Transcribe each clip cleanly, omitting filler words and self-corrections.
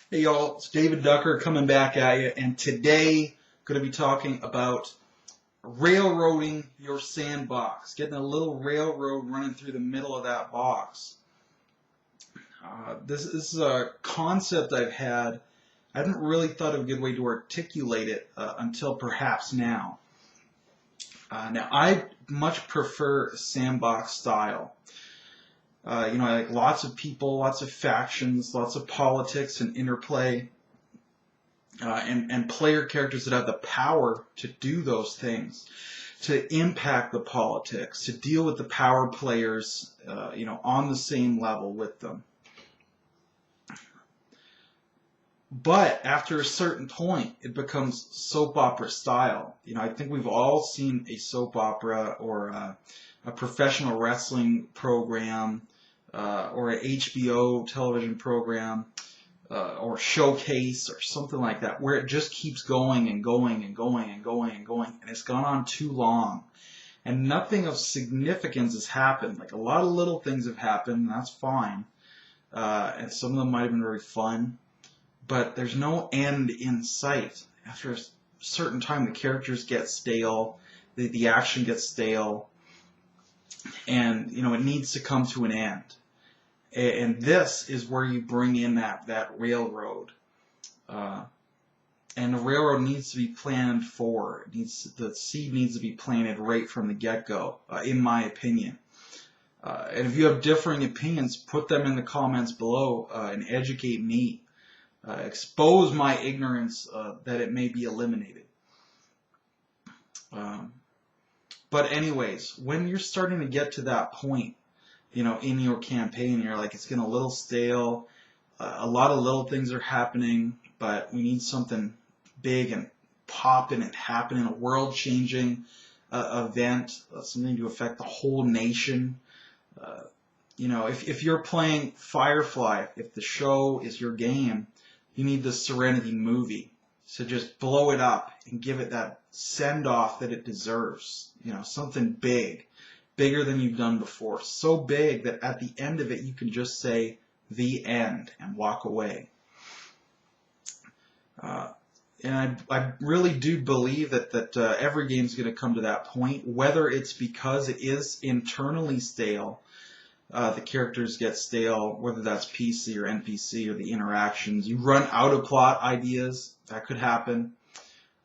Hey y'all, it's David Ducker coming back at you, and today going to be talking about railroading your sandbox, getting a little railroad running through the middle of that box. This is a concept I've had. I haven't really thought of a good way to articulate it until perhaps now. Now, I much prefer sandbox style. Like lots of people, lots of factions, lots of politics and interplay, and player characters that have the power to do those things, to impact the politics, to deal with the power players, on the same level with them. But after a certain point, it becomes soap opera style. I think we've all seen a soap opera or a professional wrestling program or an HBO television program or showcase or something like that, where it just keeps going and going and going and going and going, and it's gone on too long, and nothing of significance has happened. Like a lot of little things have happened, and that's fine, and some of them might have been very fun, but there's no end in sight. After a certain time, the characters get stale, the action gets stale, and it needs to come to an end. And this is where you bring in that railroad. And the railroad needs to be planned for. The seed needs to be planted right from the get-go, in my opinion. And if you have differing opinions, put them in the comments below and educate me. Expose my ignorance that it may be eliminated. But anyways, when you're starting to get to that point, in your campaign, you're like, it's getting a little stale. A lot of little things are happening, but we need something big and popping and happening, a world-changing event, something to affect the whole nation. If you're playing Firefly, if the show is your game, you need the Serenity movie. So just blow it up and give it that send-off that it deserves. Something big. Bigger than you've done before. So big that at the end of it, you can just say, the end, and walk away. And I really do believe that every game is going to come to that point, whether it's because it is internally stale, the characters get stale, whether that's PC or NPC or the interactions. You run out of plot ideas, that could happen,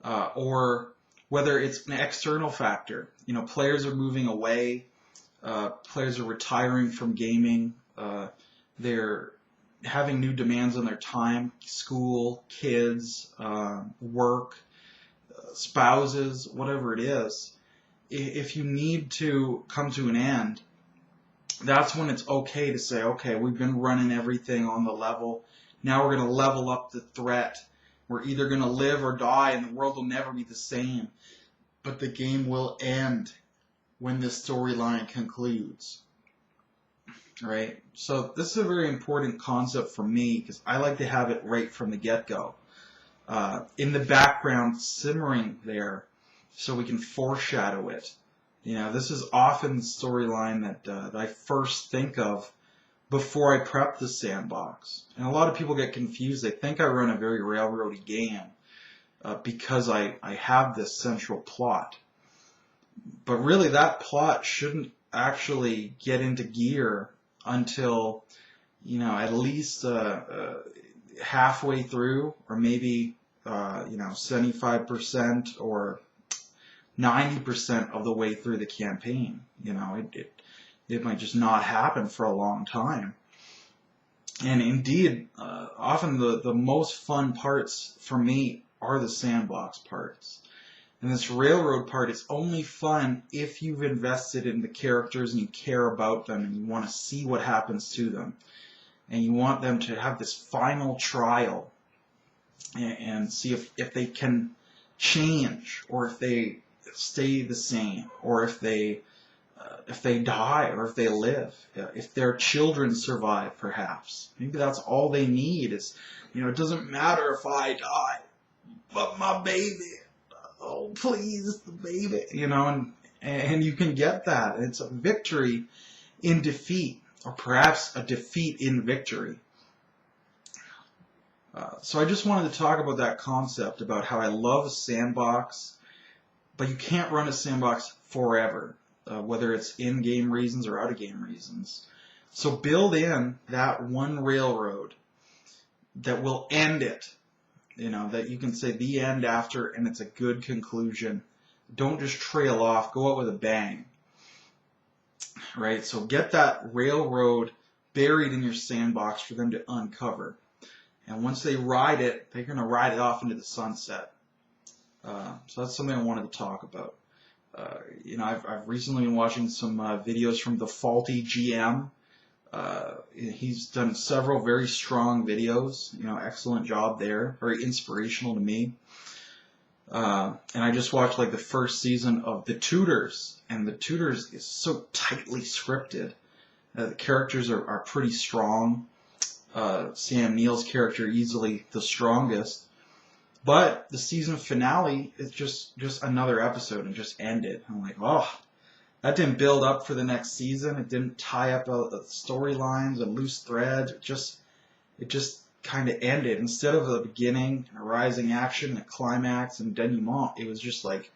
or whether it's an external factor. Players are moving away, players are retiring from gaming, they're having new demands on their time, school, kids, work, spouses, whatever it is. If you need to come to an end, that's when it's okay to say, okay, we've been running everything on the level, now we're going to level up the threat. We're either going to live or die, and the world will never be the same. But the game will end when this storyline concludes. Right? So this is a very important concept for me, because I like to have it right from the get-go. In the background, simmering there, so we can foreshadow it. This is often the storyline that I first think of before I prep the sandbox. And a lot of people get confused. They think I run a very railroady game because I have this central plot. But really, that plot shouldn't actually get into gear until, at least halfway through, or maybe, 75% or 90% of the way through the campaign. It might just not happen for a long time. And indeed, often the most fun parts for me are the sandbox parts. And this railroad part is only fun if you've invested in the characters and you care about them and you want to see what happens to them. And you want them to have this final trial and see if they can change, or if they stay the same, or if they die, or if they live, if their children survive, perhaps. Maybe that's all they need is, it doesn't matter if I die, but my baby, oh please, the baby, and you can get that. It's a victory in defeat, or perhaps a defeat in victory. So I just wanted to talk about that concept about how I love a sandbox, but you can't run a sandbox forever, whether it's in-game reasons or out-of-game reasons. So build in that one railroad that will end it, that you can say the end after and it's a good conclusion. Don't just trail off, go out with a bang, right? So get that railroad buried in your sandbox for them to uncover. And once they ride it, they're going to ride it off into the sunset. So that's something I wanted to talk about. I've recently been watching some videos from the Faulty GM. He's done several very strong videos. Excellent job there. Very inspirational to me. And I just watched like the first season of The Tudors, and The Tudors is so tightly scripted. The characters are pretty strong. Sam Neill's character easily the strongest. But the season finale is just another episode and just ended. I'm like, oh, that didn't build up for the next season. It didn't tie up the storylines and loose threads. It just kind of ended. Instead of a beginning, a rising action, a climax, and denouement, it was just like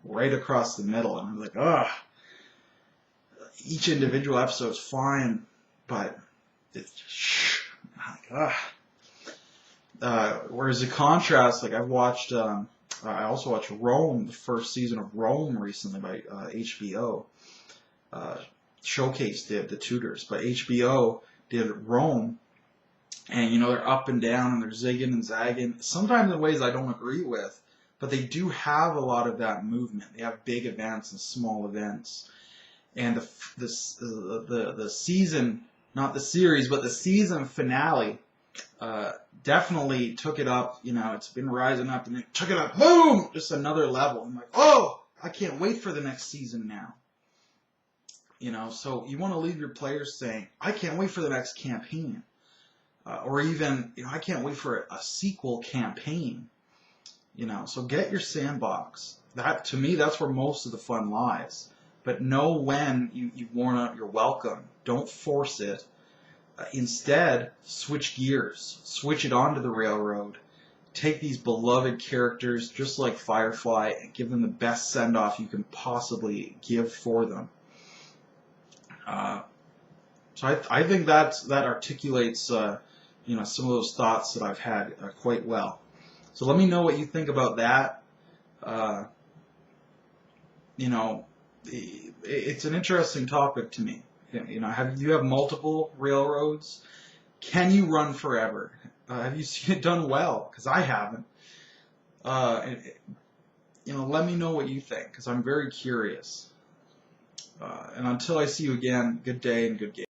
right across the middle. And I'm like, ugh. Each individual episode is fine, but it's just like, ugh. Whereas the contrast, like I also watched Rome, the first season of Rome recently by HBO. Showcase did The Tudors, but HBO did Rome, and they're up and down and they're zigging and zagging, sometimes in ways I don't agree with, but they do have a lot of that movement. They have big events and small events, and the season, not the series, but the season finale. Definitely took it up. It's been rising up, and it took it up. Boom! Just another level. I'm like, oh, I can't wait for the next season now. So you want to leave your players saying, I can't wait for the next campaign, or even, I can't wait for a sequel campaign. So get your sandbox. That, to me, that's where most of the fun lies. But know when you've worn out your welcome. Don't force it. Instead, switch gears, switch it onto the railroad, take these beloved characters just like Firefly and give them the best send-off you can possibly give for them. So I think that articulates some of those thoughts that I've had quite well. So let me know what you think about that. It's an interesting topic to me. You have multiple railroads? Can you run forever? Have you seen it done well? Because I haven't. Let me know what you think, because I'm very curious. And until I see you again, good day and good game.